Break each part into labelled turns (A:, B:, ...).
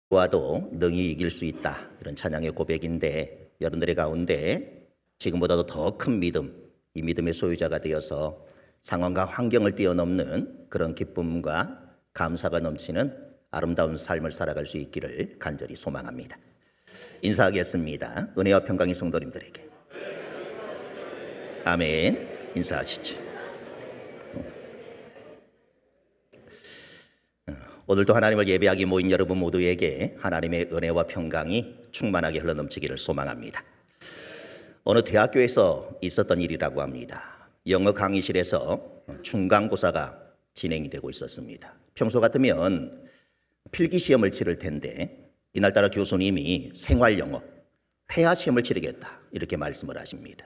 A: 와도 능히 이길 수 있다. 이런 찬양의 고백인데 여러분들의 가운데 지금보다도 더 큰 믿음, 이 믿음의 소유자가 되어서 상황과 환경을 뛰어넘는 그런 기쁨과 감사가 넘치는 아름다운 삶을 살아갈 수 있기를 간절히 소망합니다. 인사하겠습니다. 은혜와 평강의 성도님들에게. 아멘. 인사하시죠. 오늘도 하나님을 예배하기 모인 여러분 모두에게 하나님의 은혜와 평강이 충만하게 흘러넘치기를 소망합니다. 어느 대학교에서 있었던 일이라고 합니다. 영어 강의실에서 중간고사가 진행이 되고 있었습니다. 평소 같으면 필기시험을 치를 텐데 이날따라 교수님이 생활영어 회화시험을 치르겠다 이렇게 말씀을 하십니다.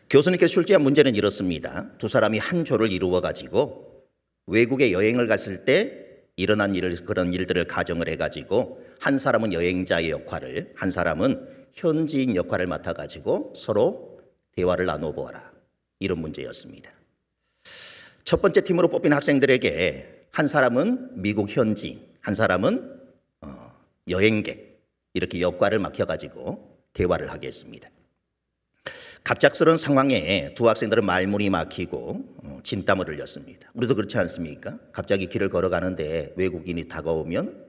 A: 교수님께서 출제한 문제는 이렇습니다. 두 사람이 한 조를 이루어 가지고 외국에 여행을 갔을 때 일어난 그런 일들을 가정을 해가지고 한 사람은 여행자의 역할을, 한 사람은 현지인 역할을 맡아가지고 서로 대화를 나눠보아라. 이런 문제였습니다. 첫 번째 팀으로 뽑힌 학생들에게 한 사람은 미국 현지인, 한 사람은 여행객 이렇게 역할을 맡겨가지고 대화를 하게 했습니다. 갑작스러운 상황에 두 학생들은 말문이 막히고 진땀을 흘렸습니다. 우리도 그렇지 않습니까? 갑자기 길을 걸어가는데 외국인이 다가오면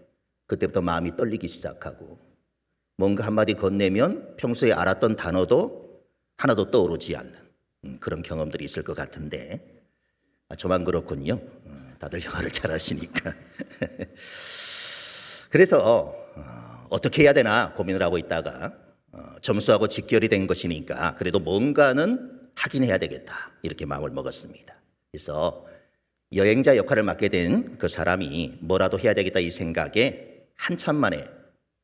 A: 그때부터 마음이 떨리기 시작하고 뭔가 한마디 건네면 평소에 알았던 단어도 하나도 떠오르지 않는 그런 경험들이 있을 것 같은데 저만 그렇군요. 다들 영어를 잘하시니까. 그래서 어떻게 해야 되나 고민을 하고 있다가 점수하고 직결이 된 것이니까 그래도 뭔가는 하긴 해야 되겠다 이렇게 마음을 먹었습니다. 그래서 여행자 역할을 맡게 된 그 사람이 뭐라도 해야 되겠다 이 생각에 한참 만에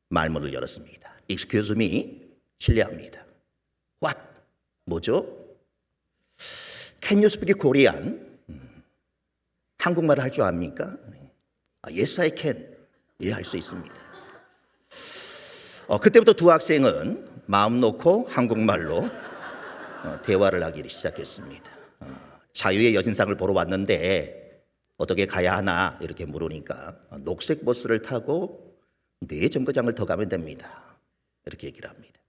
A: 말문을 열었습니다. Excuse me, 실례합니다. What? 뭐죠? Can you speak Korean? 한국말을 할 줄 압니까? Yes, I can. 예, 할 수 있습니다. 그때부터 두 학생은 마음 놓고 한국말로 대화를 하기 시작했습니다. 자유의 여신상을 보러 왔는데 어떻게 가야 하나 이렇게 물으니까 녹색 버스를 타고 4정거장을 더 가면 됩니다. 이렇게 얘기를 합니다.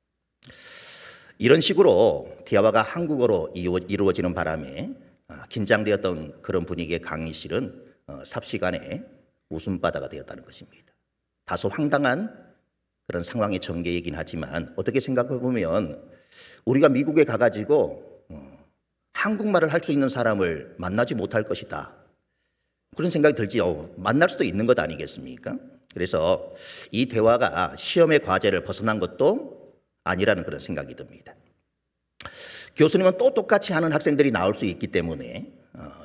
A: 이런 식으로 대화가 한국어로 이루어지는 바람에 긴장되었던 그런 분위기의 강의실은 삽시간에 웃음바다가 되었다는 것입니다. 다소 황당한 그런 상황의 전개이긴 하지만 어떻게 생각해 보면 우리가 미국에 가가지고 한국말을 할 수 있는 사람을 만나지 못할 것이다. 그런 생각이 들지 만날 수도 있는 것 아니겠습니까? 그래서 이 대화가 시험의 과제를 벗어난 것도 아니라는 그런 생각이 듭니다. 교수님은 또 똑같이 하는 학생들이 나올 수 있기 때문에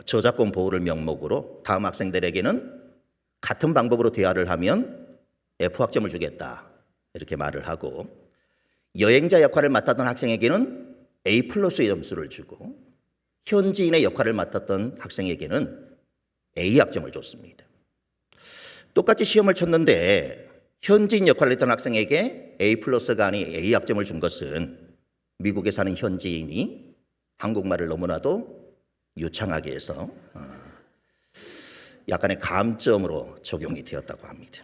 A: 저작권 보호를 명목으로 다음 학생들에게는 같은 방법으로 대화를 하면 F학점을 주겠다. 이렇게 말을 하고 여행자 역할을 맡았던 학생에게는 A 플러스의 점수를 주고 현지인의 역할을 맡았던 학생에게는 A 학점을 줬습니다. 똑같이 시험을 쳤는데 현지인 역할을 했던 학생에게 A 플러스가 아닌 A 학점을 준 것은 미국에 사는 현지인이 한국말을 너무나도 유창하게 해서 약간의 감점으로 적용이 되었다고 합니다.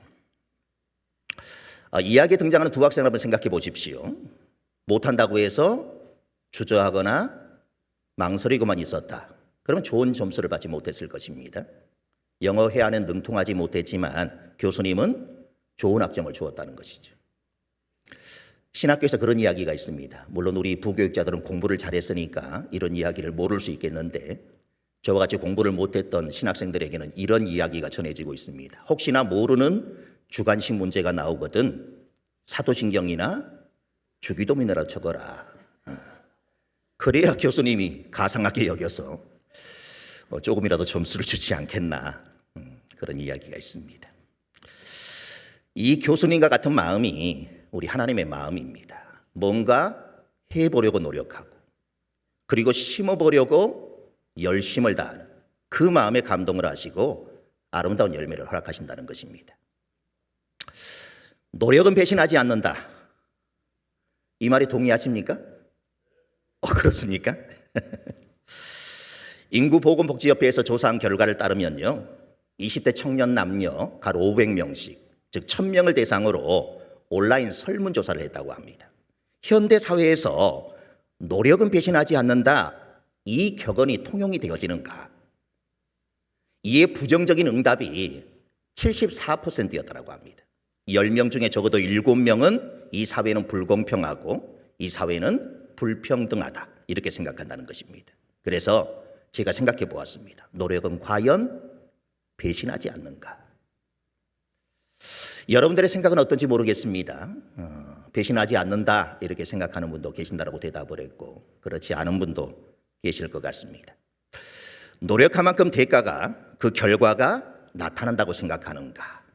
A: 이야기에 등장하는 두 학생을 한번 생각해 보십시오. 못한다고 해서 주저하거나 망설이고만 있었다. 그러면 좋은 점수를 받지 못했을 것입니다. 영어 회화는 능통하지 못했지만 교수님은 좋은 학점을 주었다는 것이죠. 신학교에서 그런 이야기가 있습니다. 물론 우리 부교육자들은 공부를 잘했으니까 이런 이야기를 모를 수 있겠는데 저와 같이 공부를 못했던 신학생들에게는 이런 이야기가 전해지고 있습니다. 혹시나 모르는 주관식 문제가 나오거든 사도신경이나 주기도문이라도 적어라. 그래야 교수님이 가상하게 여겨서 조금이라도 점수를 주지 않겠나 그런 이야기가 있습니다. 이 교수님과 같은 마음이 우리 하나님의 마음입니다. 뭔가 해보려고 노력하고 그리고 심어보려고 열심을 다하는 그 마음에 감동을 하시고 아름다운 열매를 허락하신다는 것입니다. 노력은 배신하지 않는다. 이 말에 동의하십니까? 그렇습니까? 인구보건복지협회에서 조사한 결과를 따르면요 20대 청년 남녀 가로 500명씩 즉 1,000명을 대상으로 온라인 설문조사를 했다고 합니다. 현대 사회에서 노력은 배신하지 않는다, 이 격언이 통용이 되어지는가? 이에 부정적인 응답이 74%였다고 합니다. 10명 중에 적어도 7명은 이 사회는 불공평하고 이 사회는 불평등하다, 이렇게 생각한다는 것입니다. 그래서 제가 생각해 보았습니다. 노력은 과연 배신하지 않는가? 여러분들의 생각은 어떤지 모르겠습니다. 배신하지 않는다 이렇게 생각하는 분도 계신다고 대답을 했고, 그렇지 않은 분도 계실 것 같습니다. 노력한 만큼 대가가, 그 결과가 나타난다고 생각하는가?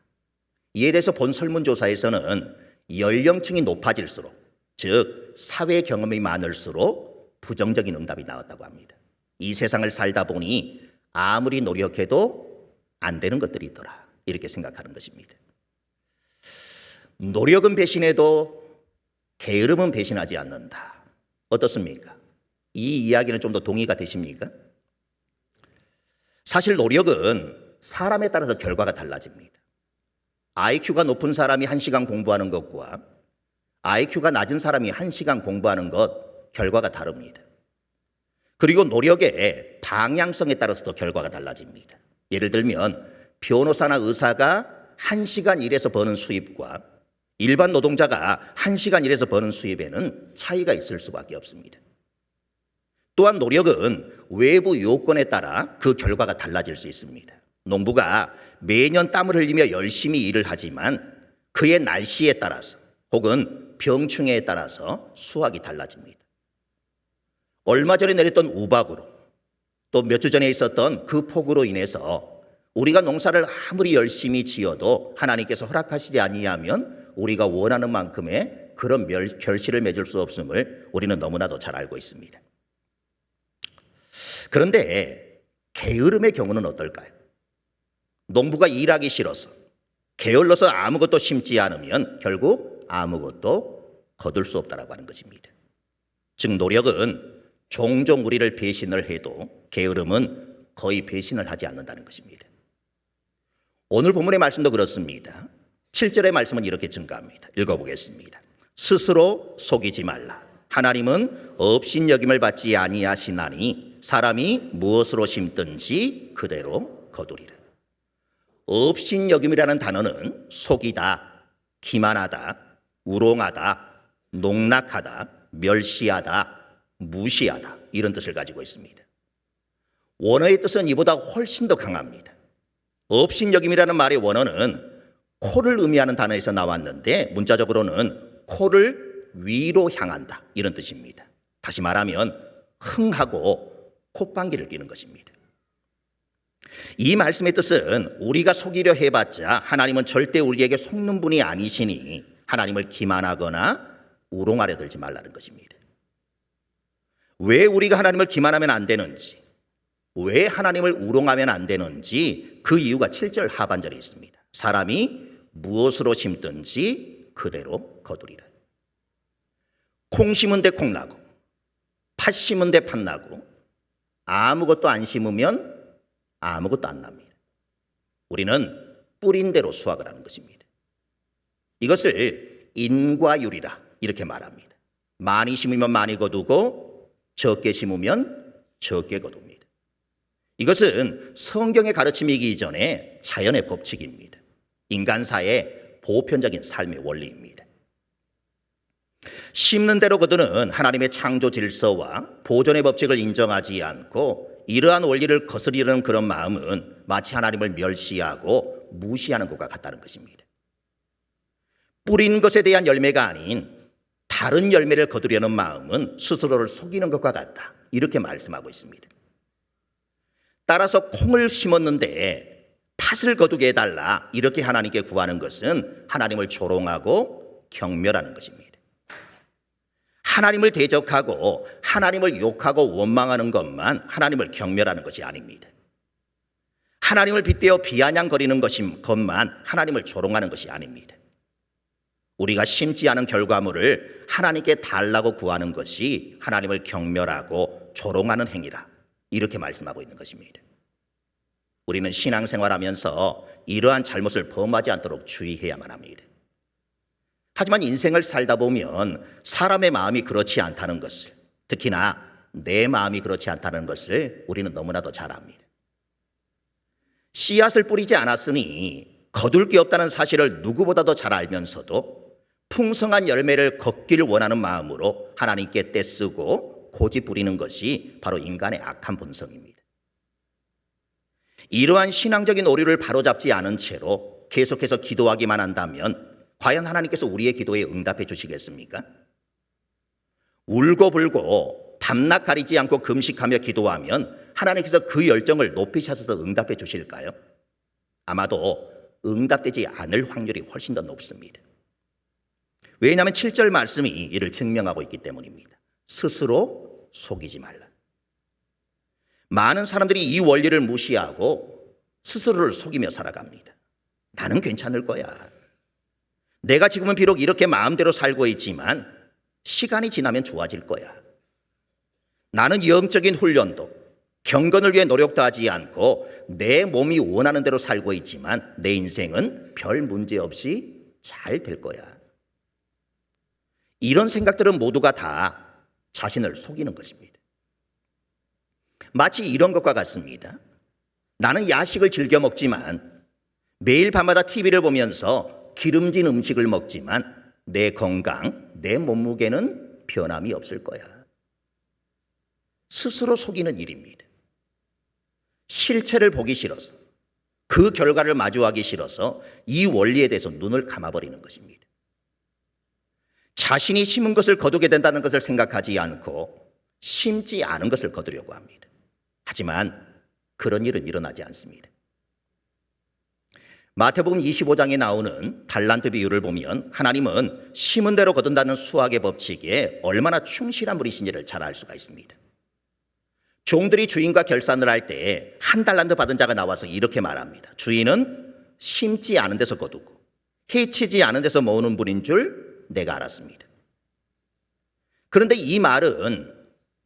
A: 이에 대해서 본 설문조사에서는 연령층이 높아질수록, 즉 사회 경험이 많을수록 부정적인 응답이 나왔다고 합니다. 이 세상을 살다 보니 아무리 노력해도 안 되는 것들이 있더라, 이렇게 생각하는 것입니다. 노력은 배신해도 게으름은 배신하지 않는다. 어떻습니까? 이 이야기는 좀 더 동의가 되십니까? 사실 노력은 사람에 따라서 결과가 달라집니다. IQ가 높은 사람이 1시간 공부하는 것과 IQ가 낮은 사람이 1시간 공부하는 것, 결과가 다릅니다. 그리고 노력의 방향성에 따라서도 결과가 달라집니다. 예를 들면 변호사나 의사가 1시간 일해서 버는 수입과 일반 노동자가 1시간 일해서 버는 수입에는 차이가 있을 수밖에 없습니다. 또한 노력은 외부 요건에 따라 그 결과가 달라질 수 있습니다. 농부가 매년 땀을 흘리며 열심히 일을 하지만 그의 날씨에 따라서 혹은 병충해에 따라서 수확이 달라집니다. 얼마 전에 내렸던 우박으로, 또 몇 주 전에 있었던 그 폭우로 인해서 우리가 농사를 아무리 열심히 지어도 하나님께서 허락하시지 아니하면 우리가 원하는 만큼의 그런 결실을 맺을 수 없음을 우리는 너무나도 잘 알고 있습니다. 그런데 게으름의 경우는 어떨까요? 농부가 일하기 싫어서 게을러서 아무것도 심지 않으면 결국 아무것도 거둘 수 없다라고 하는 것입니다. 즉 노력은 종종 우리를 배신을 해도 게으름은 거의 배신을 하지 않는다는 것입니다. 오늘 본문의 말씀도 그렇습니다. 7절의 말씀은 이렇게 증가합니다. 읽어보겠습니다. 스스로 속이지 말라. 하나님은 업신여김을 받지 아니하시나니 사람이 무엇으로 심든지 그대로 거두리라. 업신여김이라는 단어는 속이다, 기만하다, 우롱하다, 농락하다, 멸시하다, 무시하다, 이런 뜻을 가지고 있습니다. 원어의 뜻은 이보다 훨씬 더 강합니다. 업신여김이라는 말의 원어는 코를 의미하는 단어에서 나왔는데 문자적으로는 코를 위로 향한다, 이런 뜻입니다. 다시 말하면 흥하고 콧방귀를 뀌는 것입니다. 이 말씀의 뜻은 우리가 속이려 해봤자 하나님은 절대 우리에게 속는 분이 아니시니 하나님을 기만하거나 우롱하려 들지 말라는 것입니다. 왜 우리가 하나님을 기만하면 안 되는지, 왜 하나님을 우롱하면 안 되는지 그 이유가 7절 하반절에 있습니다. 사람이 무엇으로 심든지 그대로 거두리라. 콩 심은 데 콩 나고 팥 심은 데 팥 나고 아무것도 안 심으면 아무것도 안 납니다. 우리는 뿌린 대로 수확을 하는 것입니다. 이것을 인과율이라 이렇게 말합니다. 많이 심으면 많이 거두고 적게 심으면 적게 거둡니다. 이것은 성경의 가르침이기 이전에 자연의 법칙입니다. 인간사의 보편적인 삶의 원리입니다. 심는 대로 거두는 하나님의 창조 질서와 보존의 법칙을 인정하지 않고 이러한 원리를 거스르려는 그런 마음은 마치 하나님을 멸시하고 무시하는 것과 같다는 것입니다. 뿌린 것에 대한 열매가 아닌 다른 열매를 거두려는 마음은 스스로를 속이는 것과 같다, 이렇게 말씀하고 있습니다. 따라서 콩을 심었는데 팥을 거두게 해달라, 이렇게 하나님께 구하는 것은 하나님을 조롱하고 경멸하는 것입니다. 하나님을 대적하고 하나님을 욕하고 원망하는 것만 하나님을 경멸하는 것이 아닙니다. 하나님을 빗대어 비아냥거리는 것만 하나님을 조롱하는 것이 아닙니다. 우리가 심지 않은 결과물을 하나님께 달라고 구하는 것이 하나님을 경멸하고 조롱하는 행위라, 이렇게 말씀하고 있는 것입니다. 우리는 신앙생활하면서 이러한 잘못을 범하지 않도록 주의해야만 합니다. 하지만 인생을 살다 보면 사람의 마음이 그렇지 않다는 것을, 특히나 내 마음이 그렇지 않다는 것을 우리는 너무나도 잘 압니다. 씨앗을 뿌리지 않았으니 거둘 게 없다는 사실을 누구보다도 잘 알면서도 풍성한 열매를 걷기를 원하는 마음으로 하나님께 떼쓰고 고집 부리는 것이 바로 인간의 악한 본성입니다. 이러한 신앙적인 오류를 바로잡지 않은 채로 계속해서 기도하기만 한다면 과연 하나님께서 우리의 기도에 응답해 주시겠습니까? 울고불고 밤낮 가리지 않고 금식하며 기도하면 하나님께서 그 열정을 높이셔서 응답해 주실까요? 아마도 응답되지 않을 확률이 훨씬 더 높습니다. 왜냐하면 7절 말씀이 이를 증명하고 있기 때문입니다. 스스로 속이지 말라. 많은 사람들이 이 원리를 무시하고 스스로를 속이며 살아갑니다. 나는 괜찮을 거야. 내가 지금은 비록 이렇게 마음대로 살고 있지만 시간이 지나면 좋아질 거야. 나는 영적인 훈련도 경건을 위해 노력도 하지 않고 내 몸이 원하는 대로 살고 있지만 내 인생은 별 문제 없이 잘 될 거야. 이런 생각들은 모두가 다 자신을 속이는 것입니다. 마치 이런 것과 같습니다. 나는 야식을 즐겨 먹지만 매일 밤마다 TV를 보면서 기름진 음식을 먹지만 내 건강, 내 몸무게는 변함이 없을 거야. 스스로 속이는 일입니다. 실체를 보기 싫어서, 그 결과를 마주하기 싫어서 이 원리에 대해서 눈을 감아버리는 것입니다. 자신이 심은 것을 거두게 된다는 것을 생각하지 않고 심지 않은 것을 거두려고 합니다. 하지만 그런 일은 일어나지 않습니다. 마태복음 25장에 나오는 달란트 비유를 보면 하나님은 심은 대로 거둔다는 수학의 법칙에 얼마나 충실한 분이신지를 잘 알 수가 있습니다. 종들이 주인과 결산을 할 때 한 달란트 받은 자가 나와서 이렇게 말합니다. 주인은 심지 않은 데서 거두고 해치지 않은 데서 모으는 분인 줄 내가 알았습니다. 그런데 이 말은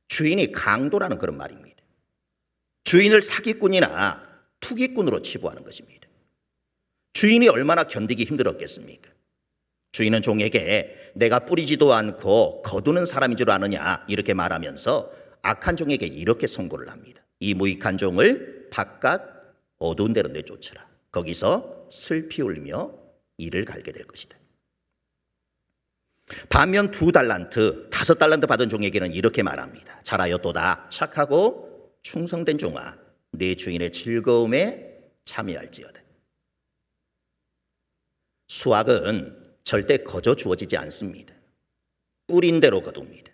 A: 주인이 강도라는 그런 말입니다. 주인을 사기꾼이나 투기꾼으로 치부하는 것입니다. 주인이 얼마나 견디기 힘들었겠습니까? 주인은 종에게 내가 뿌리지도 않고 거두는 사람인 줄 아느냐 이렇게 말하면서 악한 종에게 이렇게 선고를 합니다. 이 무익한 종을 바깥 어두운 데로 내쫓으라. 거기서 슬피 울며 이를 갈게 될 것이다. 반면 2달란트, 5달란트 받은 종에게는 이렇게 말합니다. 잘하였도다. 착하고 충성된 종아, 네 주인의 즐거움에 참여할지어다. 수확은 절대 거저 주어지지 않습니다. 뿌린 대로 거둡니다.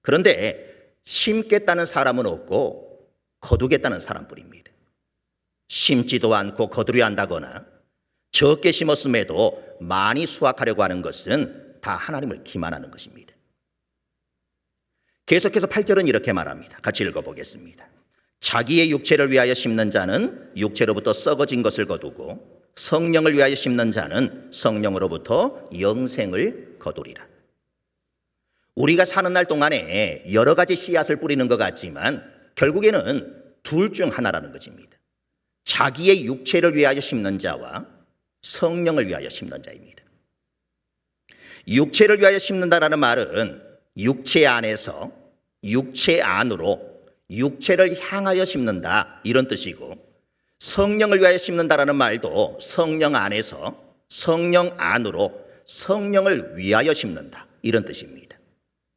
A: 그런데 심겠다는 사람은 없고 거두겠다는 사람뿐입니다. 심지도 않고 거두려 한다거나 적게 심었음에도 많이 수확하려고 하는 것은 다 하나님을 기만하는 것입니다. 계속해서 8절은 이렇게 말합니다. 같이 읽어보겠습니다. 자기의 육체를 위하여 심는 자는 육체로부터 썩어진 것을 거두고 성령을 위하여 심는 자는 성령으로부터 영생을 거두리라. 우리가 사는 날 동안에 여러 가지 씨앗을 뿌리는 것 같지만 결국에는 둘 중 하나라는 것입니다. 자기의 육체를 위하여 심는 자와 성령을 위하여 심는 자입니다. 육체를 위하여 심는다라는 말은 육체 안에서 육체 안으로 육체를 향하여 심는다 이런 뜻이고, 성령을 위하여 심는다라는 말도 성령 안에서 성령 안으로 성령을 위하여 심는다 이런 뜻입니다.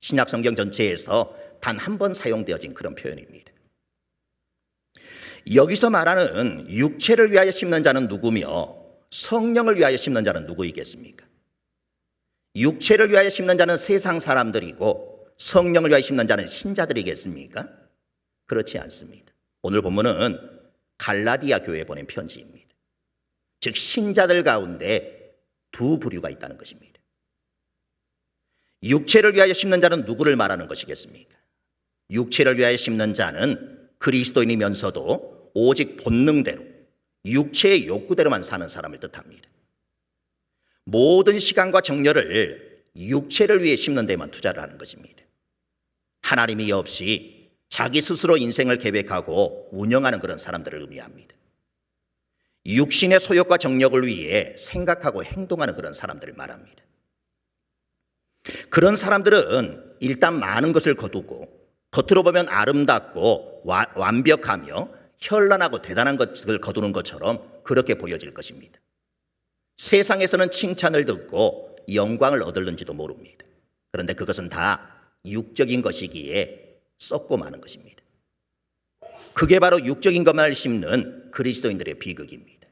A: 신약 성경 전체에서 단 한 번 사용되어진 그런 표현입니다. 여기서 말하는 육체를 위하여 심는 자는 누구며 성령을 위하여 심는 자는 누구이겠습니까? 육체를 위하여 심는 자는 세상 사람들이고 성령을 위하여 심는 자는 신자들이겠습니까? 그렇지 않습니다. 오늘 본문은 갈라디아 교회에 보낸 편지입니다. 즉 신자들 가운데 두 부류가 있다는 것입니다. 육체를 위하여 심는 자는 누구를 말하는 것이겠습니까? 육체를 위하여 심는 자는 그리스도인이면서도 오직 본능대로 육체의 욕구대로만 사는 사람을 뜻합니다. 모든 시간과 정열을 육체를 위해 심는 데만 투자를 하는 것입니다. 하나님이 없이 자기 스스로 인생을 계획하고 운영하는 그런 사람들을 의미합니다. 육신의 소욕과 정력을 위해 생각하고 행동하는 그런 사람들을 말합니다. 그런 사람들은 일단 많은 것을 거두고 겉으로 보면 아름답고 완벽하며 현란하고 대단한 것을 거두는 것처럼 그렇게 보여질 것입니다. 세상에서는 칭찬을 듣고 영광을 얻을는지도 모릅니다. 그런데 그것은 다 육적인 것이기에 썩고 마는 것입니다. 그게 바로 육적인 것만을 심는 그리스도인들의 비극입니다.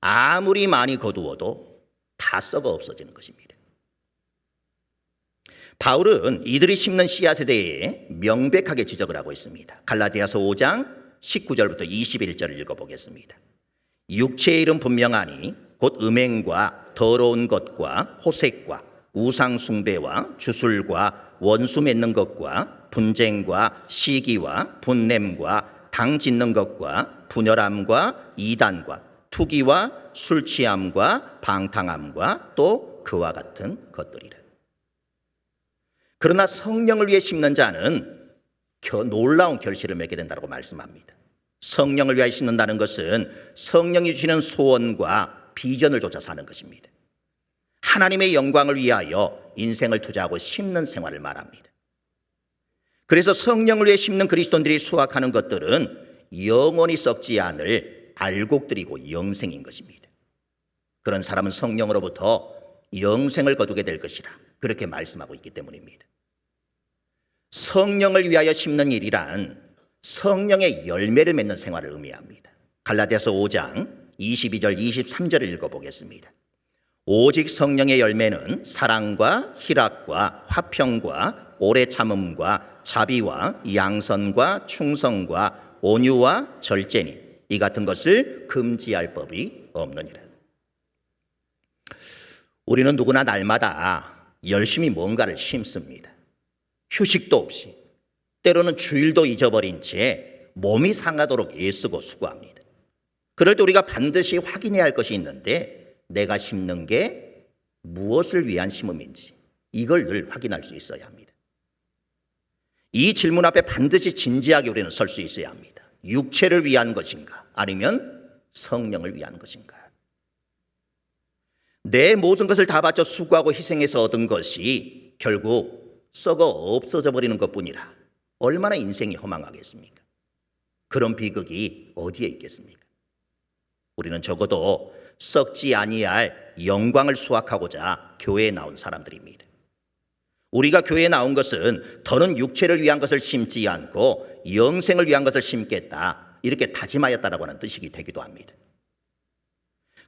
A: 아무리 많이 거두어도 다 썩어 없어지는 것입니다. 바울은 이들이 심는 씨앗에 대해 명백하게 지적을 하고 있습니다. 갈라디아서 5장 19절부터 21절을 읽어보겠습니다. 육체의 일은 분명하니 곧 음행과 더러운 것과 호색과 우상 숭배와 주술과 원수 맺는 것과 분쟁과 시기와 분냄과 당 짓는 것과 분열함과 이단과 투기와 술 취함과 방탕함과 또 그와 같은 것들이라. 그러나 성령을 위해 심는 자는 놀라운 결실을 맺게 된다고 말씀합니다. 성령을 위하여 심는다는 것은 성령이 주시는 소원과 비전을 쫓아 사는 것입니다. 하나님의 영광을 위하여 인생을 투자하고 심는 생활을 말합니다. 그래서 성령을 위해 심는 그리스도인들이 수확하는 것들은 영원히 썩지 않을 알곡들이고 영생인 것입니다. 그런 사람은 성령으로부터 영생을 거두게 될 것이라 그렇게 말씀하고 있기 때문입니다. 성령을 위하여 심는 일이란 성령의 열매를 맺는 생활을 의미합니다. 갈라디아서 5장 22절 23절을 읽어보겠습니다. 오직 성령의 열매는 사랑과 희락과 화평과 오래 참음과 자비와 양선과 충성과 온유와 절제니 이 같은 것을 금지할 법이 없느니라. 우리는 누구나 날마다 열심히 뭔가를 심습니다. 휴식도 없이 때로는 주일도 잊어버린 채 몸이 상하도록 애쓰고 수고합니다. 그럴 때 우리가 반드시 확인해야 할 것이 있는데 내가 심는 게 무엇을 위한 심음인지 이걸 늘 확인할 수 있어야 합니다. 이 질문 앞에 반드시 진지하게 우리는 설 수 있어야 합니다. 육체를 위한 것인가 아니면 성령을 위한 것인가. 내 모든 것을 다 바쳐 수고하고 희생해서 얻은 것이 결국 썩어 없어져 버리는 것뿐이라 얼마나 인생이 허망하겠습니까? 그런 비극이 어디에 있겠습니까? 우리는 적어도 썩지 아니할 영광을 수확하고자 교회에 나온 사람들입니다. 우리가 교회에 나온 것은 더는 육체를 위한 것을 심지 않고 영생을 위한 것을 심겠다 이렇게 다짐하였다라고 하는 뜻이 되기도 합니다.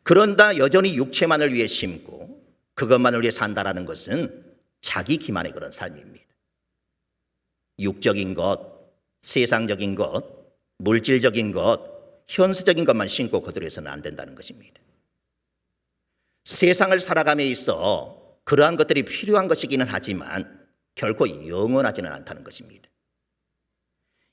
A: 그런다 여전히 육체만을 위해 심고 그것만을 위해 산다라는 것은 자기 기만의 그런 삶입니다. 육적인 것, 세상적인 것, 물질적인 것, 현세적인 것만 심고 거두려서는 안 된다는 것입니다. 세상을 살아감에 있어 그러한 것들이 필요한 것이기는 하지만 결코 영원하지는 않다는 것입니다.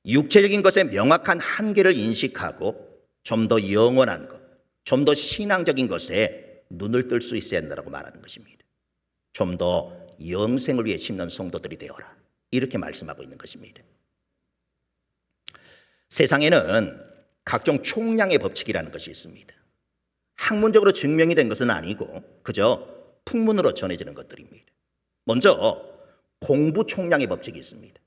A: 육체적인 것의 명확한 한계를 인식하고 좀 더 영원한 것, 좀 더 신앙적인 것에 눈을 뜰 수 있어야 한다고 말하는 것입니다. 좀 더 영생을 위해 심는 성도들이 되어라 이렇게 말씀하고 있는 것입니다. 세상에는 각종 총량의 법칙이라는 것이 있습니다. 학문적으로 증명이 된 것은 아니고 그저 풍문으로 전해지는 것들입니다. 먼저 공부 총량의 법칙이 있습니다.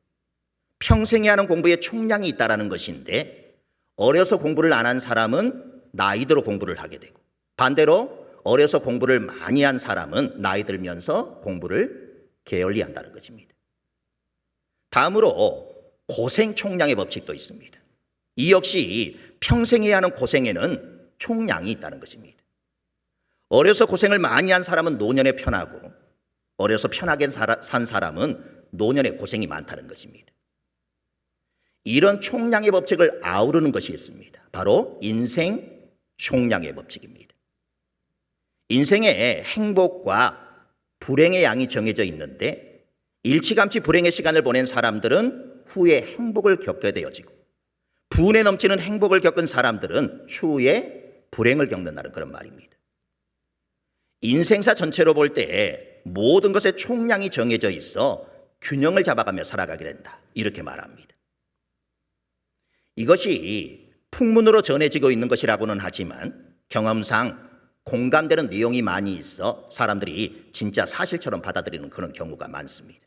A: 평생에 하는 공부에 총량이 있다는 것인데 어려서 공부를 안 한 사람은 나이 들어 공부를 하게 되고 반대로 어려서 공부를 많이 한 사람은 나이 들면서 공부를 게을리한다는 것입니다. 다음으로 고생 총량의 법칙도 있습니다. 이 역시 평생에 하는 고생에는 총량이 있다는 것입니다. 어려서 고생을 많이 한 사람은 노년에 편하고 어려서 편하게 산 사람은 노년에 고생이 많다는 것입니다. 이런 총량의 법칙을 아우르는 것이 있습니다. 바로 인생 총량의 법칙입니다. 인생에 행복과 불행의 양이 정해져 있는데 일찌감치 불행의 시간을 보낸 사람들은 후에 행복을 겪게 되어지고 분에 넘치는 행복을 겪은 사람들은 추후에 불행을 겪는다는 그런 말입니다. 인생사 전체로 볼 때 모든 것에 총량이 정해져 있어 균형을 잡아가며 살아가게 된다 이렇게 말합니다. 이것이 풍문으로 전해지고 있는 것이라고는 하지만 경험상 공감되는 내용이 많이 있어 사람들이 진짜 사실처럼 받아들이는 그런 경우가 많습니다.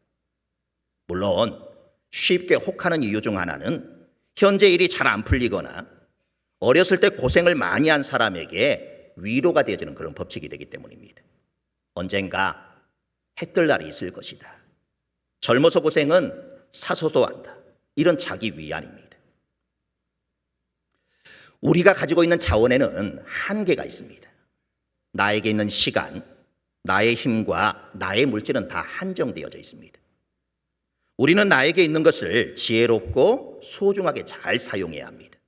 A: 물론 쉽게 혹하는 이유 중 하나는 현재 일이 잘 안 풀리거나 어렸을 때 고생을 많이 한 사람에게 위로가 되어지는 그런 법칙이 되기 때문입니다. 언젠가 해뜰 날이 있을 것이다. 젊어서 고생은 사서도 한다. 이런 자기 위안입니다. 우리가 가지고 있는 자원에는 한계가 있습니다. 나에게 있는 시간, 나의 힘과 나의 물질은 다 한정되어져 있습니다. 우리는 나에게 있는 것을 지혜롭고 소중하게 잘 사용해야 합니다.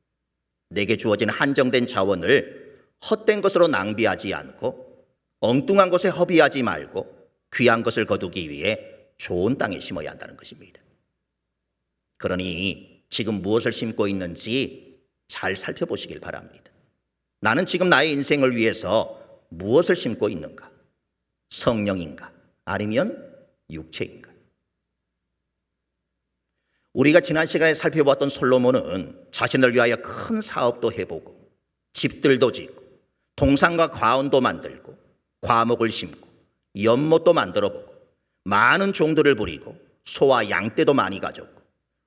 A: 내게 주어진 한정된 자원을 헛된 것으로 낭비하지 않고 엉뚱한 것에 허비하지 말고 귀한 것을 거두기 위해 좋은 땅에 심어야 한다는 것입니다. 그러니 지금 무엇을 심고 있는지 잘 살펴보시길 바랍니다. 나는 지금 나의 인생을 위해서 무엇을 심고 있는가? 성령인가? 아니면 육체인가? 우리가 지난 시간에 살펴보았던 솔로몬은 자신을 위하여 큰 사업도 해보고 집들도 짓고 동산과 과원도 만들고 과목을 심고 연못도 만들어보고 많은 종들을 부리고 소와 양떼도 많이 가졌고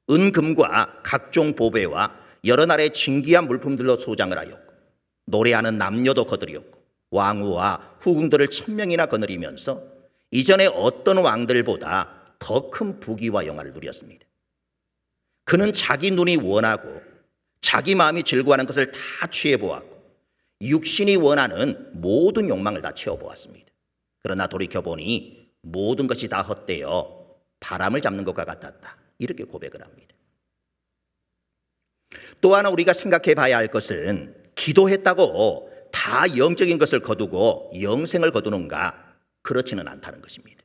A: 은금과 각종 보배와 여러 나라의 진귀한 물품들로 소장을 하였고 노래하는 남녀도 거느렸고 왕후와 후궁들을 1000명이나 거느리면서 이전의 어떤 왕들보다 더 큰 부귀와 영화를 누렸습니다. 그는 자기 눈이 원하고 자기 마음이 즐거워하는 것을 다 취해보았고 육신이 원하는 모든 욕망을 다 채워보았습니다. 그러나 돌이켜보니 모든 것이 다 헛되어 바람을 잡는 것과 같았다. 이렇게 고백을 합니다. 또 하나 우리가 생각해 봐야 할 것은 기도했다고 다 영적인 것을 거두고 영생을 거두는가? 그렇지는 않다는 것입니다.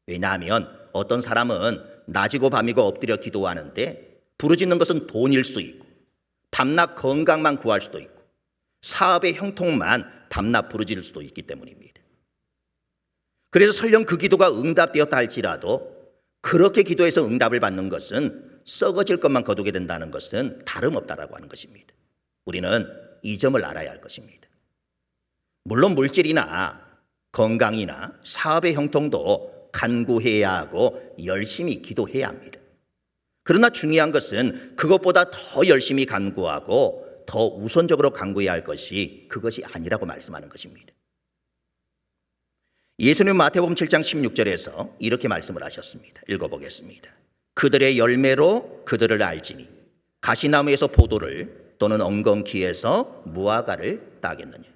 A: 왜냐하면 어떤 사람은 낮이고 밤이고 엎드려 기도하는데 부르짖는 것은 돈일 수 있고 밤낮 건강만 구할 수도 있고 사업의 형통만 밤낮 부르짖을 수도 있기 때문입니다. 그래서 설령 그 기도가 응답되었다 할지라도 그렇게 기도해서 응답을 받는 것은 썩어질 것만 거두게 된다는 것은 다름없다라고 하는 것입니다. 우리는 이 점을 알아야 할 것입니다. 물론 물질이나 건강이나 사업의 형통도 간구해야 하고 열심히 기도해야 합니다. 그러나 중요한 것은 그것보다 더 열심히 간구하고 더 우선적으로 간구해야 할 것이 그것이 아니라고 말씀하는 것입니다. 예수님 마태복음 7장 16절에서 이렇게 말씀을 하셨습니다. 읽어보겠습니다. 그들의 열매로 그들을 알지니 가시나무에서 포도를 또는 엉겅퀴에서 무화과를 따겠느냐.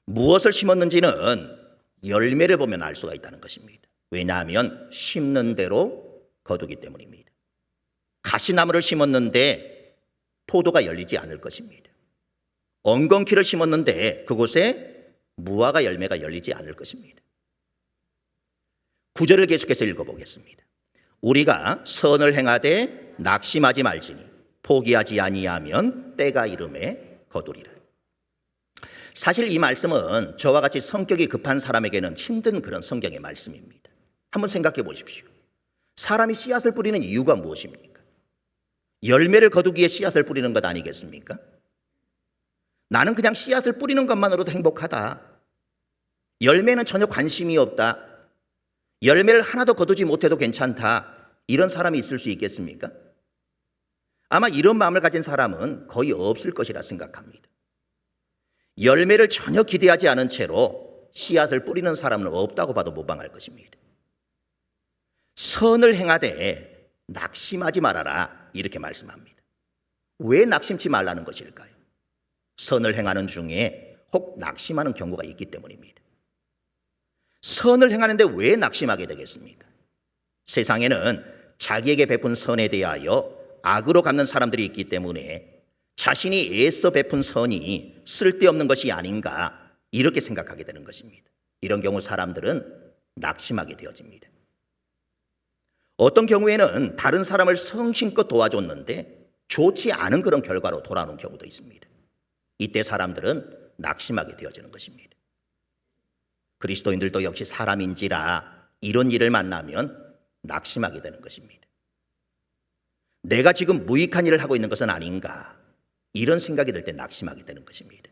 A: 무엇을 심었는지는 열매를 보면 알 수가 있다는 것입니다. 왜냐하면 심는 대로 거두기 때문입니다. 가시나무를 심었는데 포도가 열리지 않을 것입니다. 엉겅퀴를 심었는데 그곳에 무화과 열매가 열리지 않을 것입니다. 9절을 계속해서 읽어보겠습니다. 우리가 선을 행하되 낙심하지 말지니 포기하지 아니하면 때가 이름에 거두리라. 사실 이 말씀은 저와 같이 성격이 급한 사람에게는 힘든 그런 성경의 말씀입니다. 한번 생각해 보십시오. 사람이 씨앗을 뿌리는 이유가 무엇입니까? 열매를 거두기 위해 씨앗을 뿌리는 것 아니겠습니까? 나는 그냥 씨앗을 뿌리는 것만으로도 행복하다. 열매는 전혀 관심이 없다. 열매를 하나도 거두지 못해도 괜찮다. 이런 사람이 있을 수 있겠습니까? 아마 이런 마음을 가진 사람은 거의 없을 것이라 생각합니다. 열매를 전혀 기대하지 않은 채로 씨앗을 뿌리는 사람은 없다고 봐도 무방할 것입니다. 선을 행하되 낙심하지 말아라 이렇게 말씀합니다. 왜 낙심치 말라는 것일까요? 선을 행하는 중에 혹 낙심하는 경우가 있기 때문입니다. 선을 행하는데 왜 낙심하게 되겠습니까? 세상에는 자기에게 베푼 선에 대하여 악으로 갚는 사람들이 있기 때문에 자신이 애써 베푼 선이 쓸데없는 것이 아닌가 이렇게 생각하게 되는 것입니다. 이런 경우 사람들은 낙심하게 되어집니다. 어떤 경우에는 다른 사람을 성심껏 도와줬는데 좋지 않은 그런 결과로 돌아오는 경우도 있습니다. 이때 사람들은 낙심하게 되어지는 것입니다. 그리스도인들도 역시 사람인지라 이런 일을 만나면 낙심하게 되는 것입니다. 내가 지금 무익한 일을 하고 있는 것은 아닌가? 이런 생각이 들 때 낙심하게 되는 것입니다.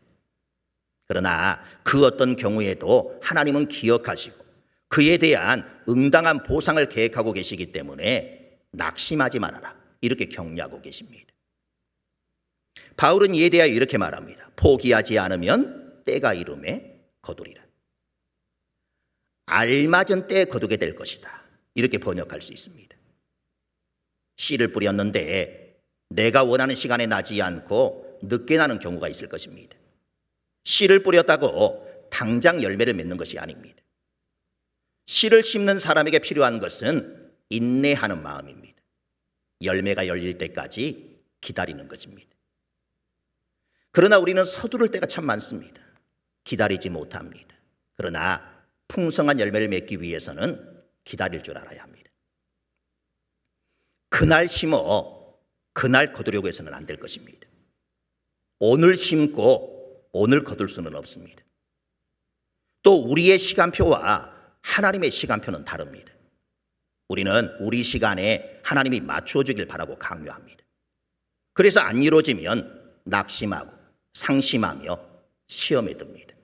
A: 그러나 그 어떤 경우에도 하나님은 기억하시고 그에 대한 응당한 보상을 계획하고 계시기 때문에 낙심하지 말아라, 이렇게 격려하고 계십니다. 바울은 이에 대하여 이렇게 말합니다. 포기하지 않으면 때가 이름에 거두리라. 알맞은 때에 거두게 될 것이다, 이렇게 번역할 수 있습니다. 씨를 뿌렸는데 내가 원하는 시간에 나지 않고 늦게 나는 경우가 있을 것입니다. 씨를 뿌렸다고 당장 열매를 맺는 것이 아닙니다. 씨를 심는 사람에게 필요한 것은 인내하는 마음입니다. 열매가 열릴 때까지 기다리는 것입니다. 그러나 우리는 서두를 때가 참 많습니다. 기다리지 못합니다. 그러나 풍성한 열매를 맺기 위해서는 기다릴 줄 알아야 합니다. 그날 심어 그날 거두려고 해서는 안 될 것입니다. 오늘 심고 오늘 거둘 수는 없습니다. 또 우리의 시간표와 하나님의 시간표는 다릅니다. 우리는 우리 시간에 하나님이 맞추어 주길 바라고 강요합니다. 그래서 안 이루어지면 낙심하고 상심하며 시험에 듭니다.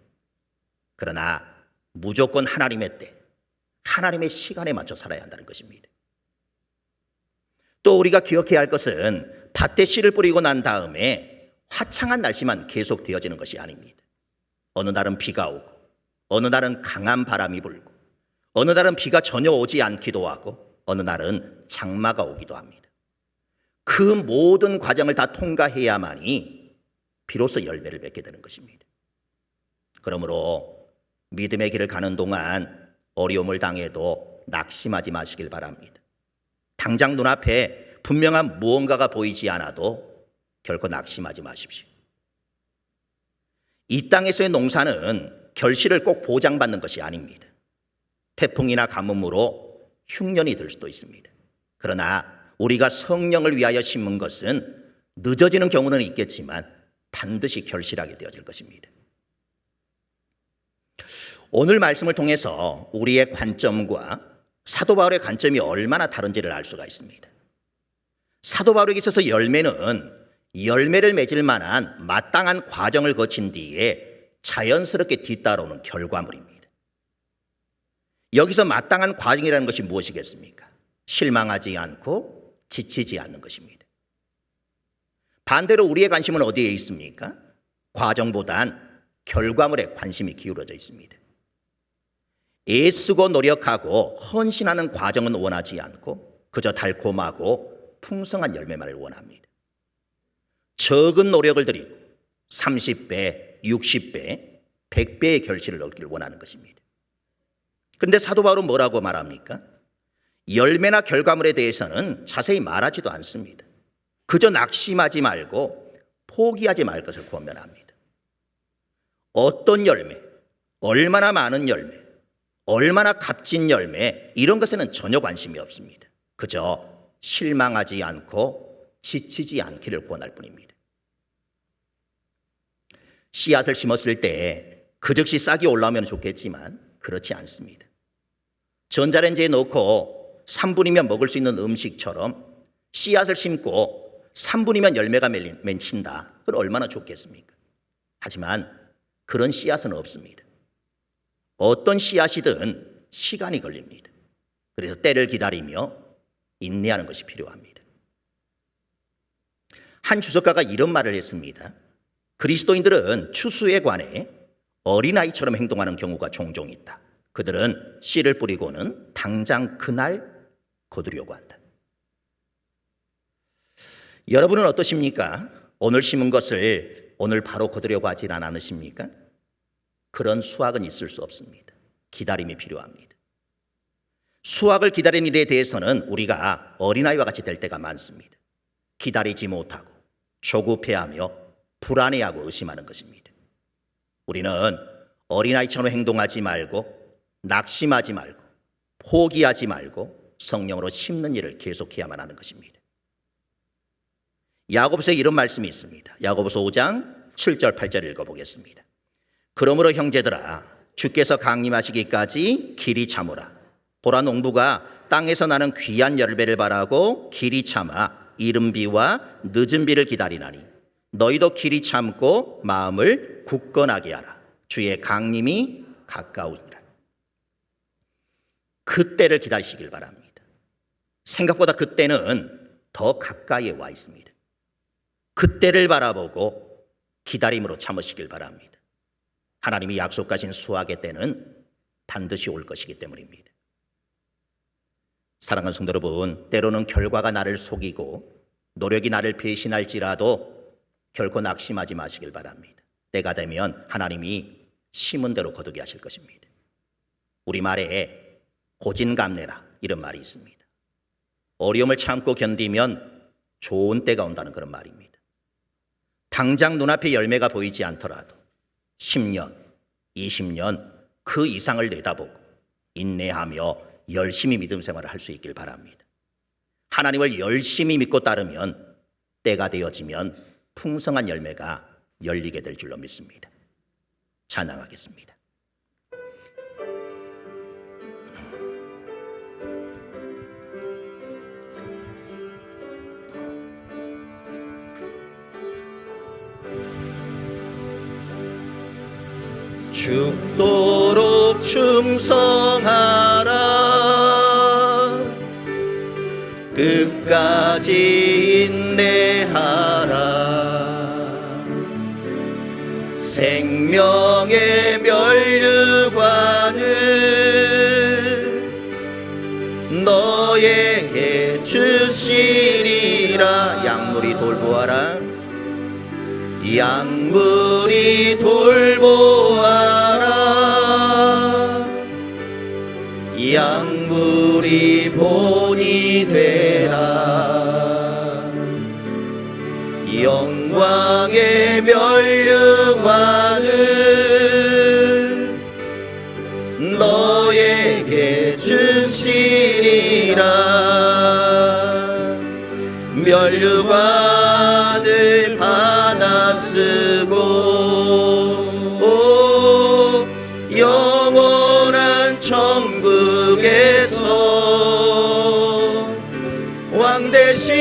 A: 그러나 무조건 하나님의 때, 하나님의 시간에 맞춰 살아야 한다는 것입니다. 또 우리가 기억해야 할 것은 밭에 씨를 뿌리고 난 다음에 화창한 날씨만 계속 되어지는 것이 아닙니다. 어느 날은 비가 오고, 어느 날은 강한 바람이 불고, 어느 날은 비가 전혀 오지 않기도 하고, 어느 날은 장마가 오기도 합니다. 그 모든 과정을 다 통과해야만이 비로소 열매를 맺게 되는 것입니다. 그러므로 믿음의 길을 가는 동안 어려움을 당해도 낙심하지 마시길 바랍니다. 당장 눈앞에 분명한 무언가가 보이지 않아도 결코 낙심하지 마십시오. 이 땅에서의 농사는 결실을 꼭 보장받는 것이 아닙니다. 태풍이나 가뭄으로 흉년이 들 수도 있습니다. 그러나 우리가 성령을 위하여 심은 것은 늦어지는 경우는 있겠지만 반드시 결실하게 되어질 것입니다. 오늘 말씀을 통해서 우리의 관점과 사도 바울의 관점이 얼마나 다른지를 알 수가 있습니다. 사도 바울에게 있어서 열매는 열매를 맺을 만한 마땅한 과정을 거친 뒤에 자연스럽게 뒤따라오는 결과물입니다. 여기서 마땅한 과정이라는 것이 무엇이겠습니까? 실망하지 않고 지치지 않는 것입니다. 반대로 우리의 관심은 어디에 있습니까? 과정보단 결과물에 관심이 기울어져 있습니다. 애쓰고 노력하고 헌신하는 과정은 원하지 않고 그저 달콤하고 풍성한 열매만을 원합니다. 적은 노력을 들이고 30배, 60배, 100배의 결실을 얻기를 원하는 것입니다. 그런데 사도 바울은 뭐라고 말합니까? 열매나 결과물에 대해서는 자세히 말하지도 않습니다. 그저 낙심하지 말고 포기하지 말 것을 권면합니다. 어떤 열매, 얼마나 많은 열매, 얼마나 값진 열매, 이런 것에는 전혀 관심이 없습니다. 그저 실망하지 않고 지치지 않기를 권할 뿐입니다. 씨앗을 심었을 때 그 즉시 싹이 올라오면 좋겠지만 그렇지 않습니다. 전자레인지에 넣고 3분이면 먹을 수 있는 음식처럼 씨앗을 심고 3분이면 열매가 맺힌다. 그건 얼마나 좋겠습니까? 하지만 그런 씨앗은 없습니다. 어떤 씨앗이든 시간이 걸립니다. 그래서 때를 기다리며 인내하는 것이 필요합니다. 한 주석가가 이런 말을 했습니다. 그리스도인들은 추수에 관해 어린아이처럼 행동하는 경우가 종종 있다. 그들은 씨를 뿌리고는 당장 그날 거두려고 한다. 여러분은 어떠십니까? 오늘 심은 것을 오늘 바로 거두려고 하지 않으십니까? 그런 수확은 있을 수 없습니다. 기다림이 필요합니다. 수확을 기다리는 일에 대해서는 우리가 어린아이와 같이 될 때가 많습니다. 기다리지 못하고 조급해하며 불안해하고 의심하는 것입니다. 우리는 어린아이처럼 행동하지 말고 낙심하지 말고 포기하지 말고 성령으로 심는 일을 계속해야만 하는 것입니다. 야고보서에 이런 말씀이 있습니다. 야고보서 5장 7절 8절 읽어보겠습니다. 그러므로 형제들아 주께서 강림하시기까지 길이 참으라. 보라 농부가 땅에서 나는 귀한 열매를 바라고 길이 참아 이른 비와 늦은 비를 기다리나니 너희도 길이 참고 마음을 굳건하게 하라. 주의 강림이 가까우니라. 그때를 기다리시길 바랍니다. 생각보다 그때는 더 가까이에 와 있습니다. 그때를 바라보고 기다림으로 참으시길 바랍니다. 하나님이 약속하신 수확의 때는 반드시 올 것이기 때문입니다. 사랑하는 성도 여러분, 때로는 결과가 나를 속이고 노력이 나를 배신할지라도 결코 낙심하지 마시길 바랍니다. 때가 되면 하나님이 심은 대로 거두게 하실 것입니다. 우리말에 고진감래라 이런 말이 있습니다. 어려움을 참고 견디면 좋은 때가 온다는 그런 말입니다. 당장 눈앞에 열매가 보이지 않더라도 10년, 20년 그 이상을 내다보고 인내하며 열심히 믿음 생활을 할 수 있길 바랍니다. 하나님을 열심히 믿고 따르면 때가 되어지면 풍성한 열매가 열리게 될 줄로 믿습니다. 찬양하겠습니다. 죽도록 충성하라. 끝까지 인내하라. 생명의 면류관을 너에게 주시리라. 양물이 돌보아라. 양물이 돌보아라. 양물이 본이 되라. 영광의 면류관을 너에게 주시리라. 면류관을 받아 쓰고 영원한 천국에서 왕 대신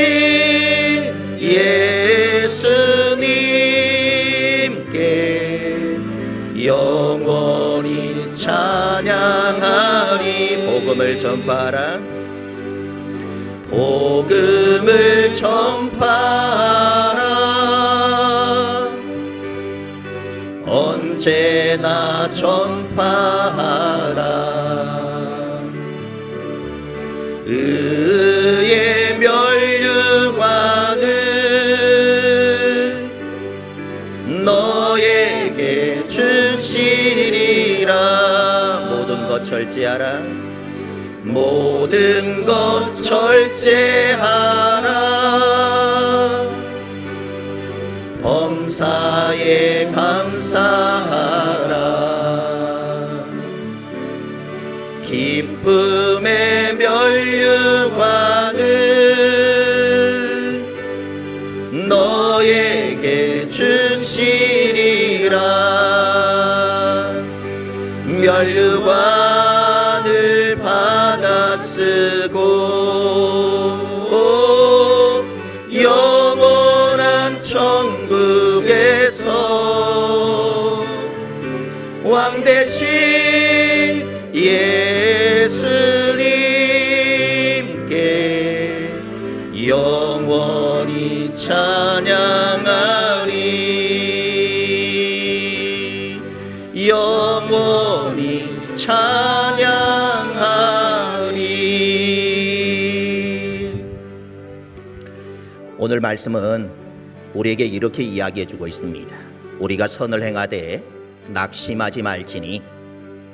A: 예수님께 영원히 찬양하리. 복음을 전파하라. 복음을 전파하라. 언제나 전파하라. 의의 면류관을 너에게 주시리라. 모든 것 절제하라. 모든 것 절제하라. 범사에 감사하라. 기쁨의 면류관을 너에게 주시리라. 면류관을 받아 쓰고 영원한 천국에서 왕 대신 예수님께 영원히 찬양하리. 영원히 찬양하리. 오늘 말씀은 우리에게 이렇게 이야기해 주고 있습니다. 우리가 선을 행하되 낙심하지 말지니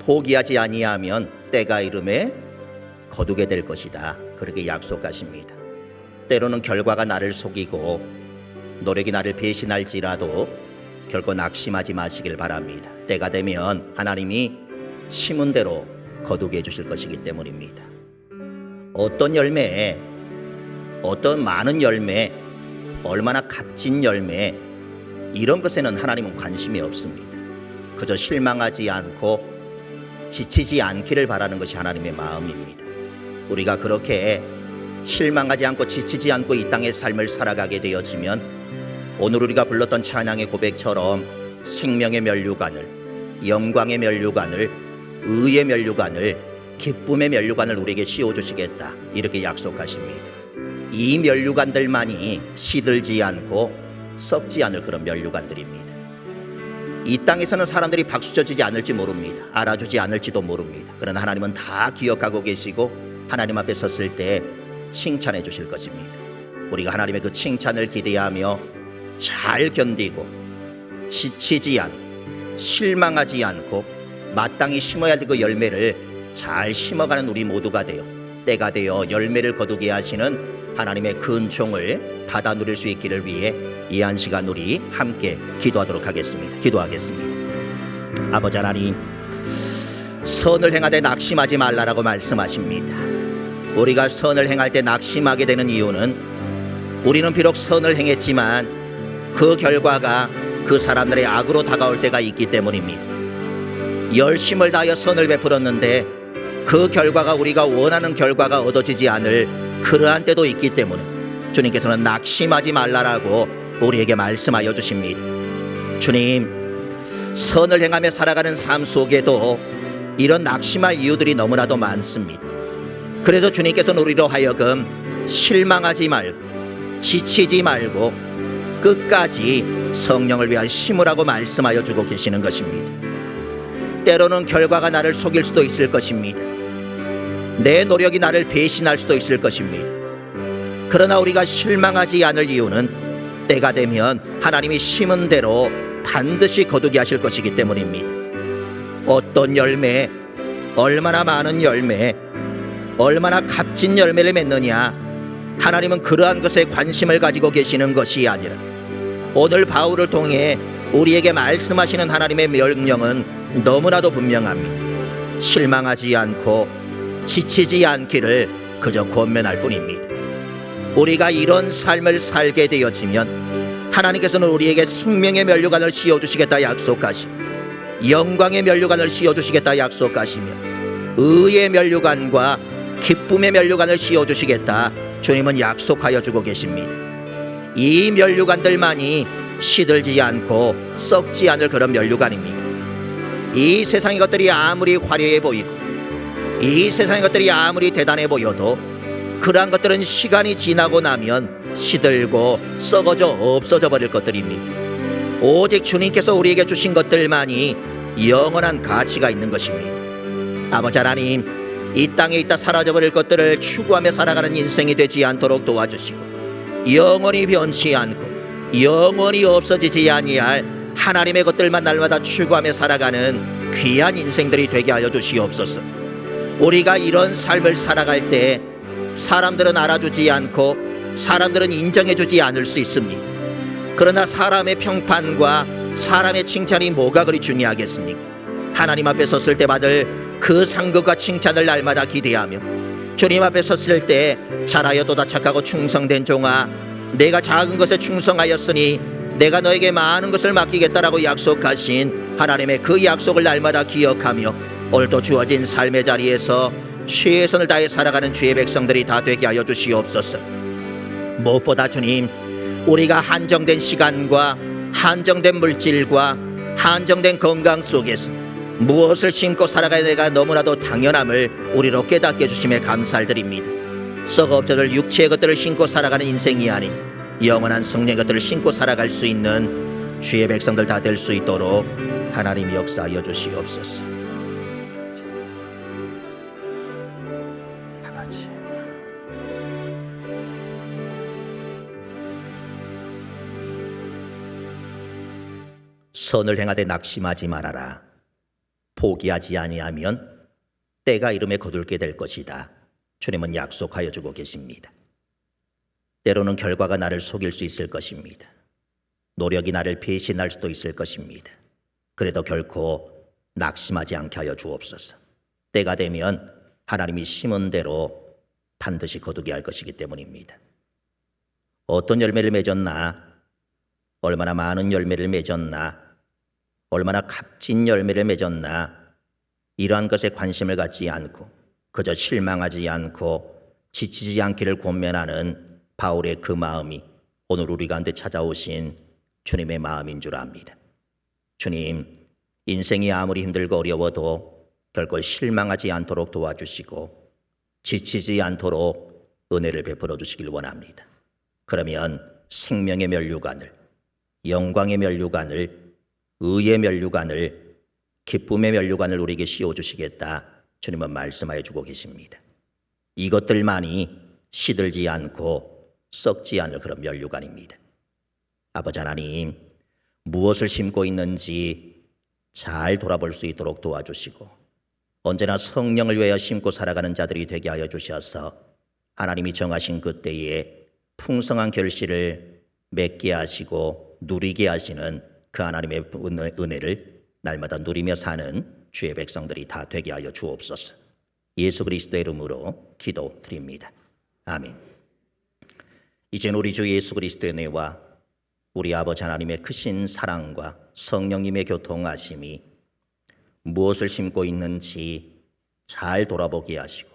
A: 포기하지 아니하면 때가 이름에 거두게 될 것이다. 그렇게 약속하십니다. 때로는 결과가 나를 속이고 노력이 나를 배신할지라도 결코 낙심하지 마시길 바랍니다. 때가 되면 하나님이 심은 대로 거두게 해주실 것이기 때문입니다. 어떤 열매, 어떤 많은 열매, 얼마나 값진 열매, 이런 것에는 하나님은 관심이 없습니다. 그저 실망하지 않고 지치지 않기를 바라는 것이 하나님의 마음입니다. 우리가 그렇게 실망하지 않고 지치지 않고 이 땅의 삶을 살아가게 되어지면 오늘 우리가 불렀던 찬양의 고백처럼 생명의 면류관을, 영광의 면류관을, 의의 면류관을, 기쁨의 면류관을 우리에게 씌워주시겠다, 이렇게 약속하십니다. 이 면류관들만이 시들지 않고 썩지 않을 그런 면류관들입니다. 이 땅에서는 사람들이 박수 쳐주지 않을지 모릅니다. 알아주지 않을지도 모릅니다. 그러나 하나님은 다 기억하고 계시고 하나님 앞에 섰을 때 칭찬해 주실 것입니다. 우리가 하나님의 그 칭찬을 기대하며 잘 견디고 지치지 않고 실망하지 않고 마땅히 심어야 될 그 열매를 잘 심어가는 우리 모두가 되어 때가 되어 열매를 거두게 하시는 하나님의 근총을 받아 누릴 수 있기를 위해 이 한 시간 우리 함께 기도하도록 하겠습니다. 기도하겠습니다. 아버지 하나님, 선을 행하되 낙심하지 말라라고 말씀하십니다. 우리가 선을 행할 때 낙심하게 되는 이유는 우리는 비록 선을 행했지만 그 결과가 그 사람들의 악으로 다가올 때가 있기 때문입니다. 열심을 다하여 선을 베풀었는데 그 결과가 우리가 원하는 결과가 얻어지지 않을 그러한 때도 있기 때문에 주님께서는 낙심하지 말라라고 우리에게 말씀하여 주십니다. 주님, 선을 행하며 살아가는 삶 속에도 이런 낙심할 이유들이 너무나도 많습니다. 그래서 주님께서는 우리로 하여금 실망하지 말고 지치지 말고 끝까지 성령을 위하여 심으라고 말씀하여 주고 계시는 것입니다. 때로는 결과가 나를 속일 수도 있을 것입니다. 내 노력이 나를 배신할 수도 있을 것입니다. 그러나 우리가 실망하지 않을 이유는 때가 되면 하나님이 심은 대로 반드시 거두게 하실 것이기 때문입니다. 어떤 열매, 얼마나 많은 열매, 얼마나 값진 열매를 맺느냐, 하나님은 그러한 것에 관심을 가지고 계시는 것이 아니라 오늘 바울을 통해 우리에게 말씀하시는 하나님의 명령은 너무나도 분명합니다. 실망하지 않고 지치지 않기를 그저 권면할 뿐입니다. 우리가 이런 삶을 살게 되어지면 하나님께서는 우리에게 생명의 면류관을 씌워주시겠다 약속하시고 영광의 면류관을 씌워주시겠다 약속하시며 의의 면류관과 기쁨의 면류관을 씌워주시겠다 주님은 약속하여 주고 계십니다. 이 면류관들만이 시들지 않고 썩지 않을 그런 면류관입니다. 이 세상의 것들이 아무리 화려해 보이고 이 세상의 것들이 아무리 대단해 보여도 그러한 것들은 시간이 지나고 나면 시들고 썩어져 없어져 버릴 것들입니다. 오직 주님께서 우리에게 주신 것들만이 영원한 가치가 있는 것입니다. 아버지 하나님, 이 땅에 있다 사라져버릴 것들을 추구하며 살아가는 인생이 되지 않도록 도와주시고 영원히 변치 않고 영원히 없어지지 아니할 하나님의 것들만 날마다 추구하며 살아가는 귀한 인생들이 되게 하여 주시옵소서. 우리가 이런 삶을 살아갈 때 사람들은 알아주지 않고 사람들은 인정해주지 않을 수 있습니다. 그러나 사람의 평판과 사람의 칭찬이 뭐가 그리 중요하겠습니까? 하나님 앞에 섰을 때 받을 그 상급과 칭찬을 날마다 기대하며 주님 앞에 섰을 때 잘하였도다 착하고 충성된 종아, 내가 작은 것에 충성하였으니 내가 너에게 많은 것을 맡기겠다라고 약속하신 하나님의 그 약속을 날마다 기억하며 오늘도 주어진 삶의 자리에서 최선을 다해 살아가는 주의 백성들이 다 되게 하여 주시옵소서. 무엇보다 주님, 우리가 한정된 시간과 한정된 물질과 한정된 건강 속에서 무엇을 심고 살아가야 내가 너무나도 당연함을 우리로 깨닫게 해주심에 감사드립니다. 썩어 없어질 육체의 것들을 심고 살아가는 인생이 아닌 영원한 성령의 것들을 심고 살아갈 수 있는 주의 백성들 다 될 수 있도록 하나님이 역사하여 주시옵소서. 선을 행하되 낙심하지 말아라. 포기하지 아니하면 때가 이름에 거둘게 될 것이다. 주님은 약속하여 주고 계십니다. 때로는 결과가 나를 속일 수 있을 것입니다. 노력이 나를 배신할 수도 있을 것입니다. 그래도 결코 낙심하지 않게 하여 주옵소서. 때가 되면 하나님이 심은 대로 반드시 거두게 할 것이기 때문입니다. 어떤 열매를 맺었나, 얼마나 많은 열매를 맺었나, 얼마나 값진 열매를 맺었나, 이러한 것에 관심을 갖지 않고 그저 실망하지 않고 지치지 않기를 권면하는 바울의 그 마음이 오늘 우리 가운데 찾아오신 주님의 마음인 줄 압니다. 주님, 인생이 아무리 힘들고 어려워도 결코 실망하지 않도록 도와주시고 지치지 않도록 은혜를 베풀어 주시길 원합니다. 그러면 생명의 면류관을, 영광의 면류관을, 의의 면류관을, 기쁨의 면류관을 우리에게 씌워주시겠다 주님은 말씀하여 주고 계십니다. 이것들만이 시들지 않고 썩지 않을 그런 면류관입니다. 아버지 하나님, 무엇을 심고 있는지 잘 돌아볼 수 있도록 도와주시고 언제나 성령을 위하여 심고 살아가는 자들이 되게 하여 주셔서 하나님이 정하신 그때에 풍성한 결실을 맺게 하시고 누리게 하시는 그 하나님의 은혜를 날마다 누리며 사는 주의 백성들이 다 되게 하여 주옵소서. 예수 그리스도의 이름으로 기도드립니다. 아멘. 이제는 우리 주 예수 그리스도의 은혜와 우리 아버지 하나님의 크신 사랑과 성령님의 교통하심이 무엇을 심고 있는지 잘 돌아보게 하시고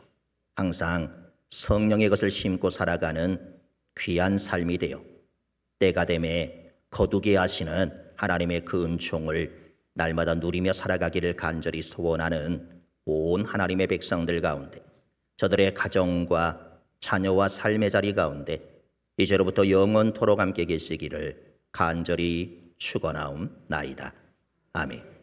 A: 항상 성령의 것을 심고 살아가는 귀한 삶이 되어 때가 되매 거두게 하시는 하나님의 그 은총을 날마다 누리며 살아가기를 간절히 소원하는 온 하나님의 백성들 가운데 저들의 가정과 자녀와 삶의 자리 가운데 이제로부터 영원토록 함께 계시기를 간절히 축원하옵나이다. 아멘.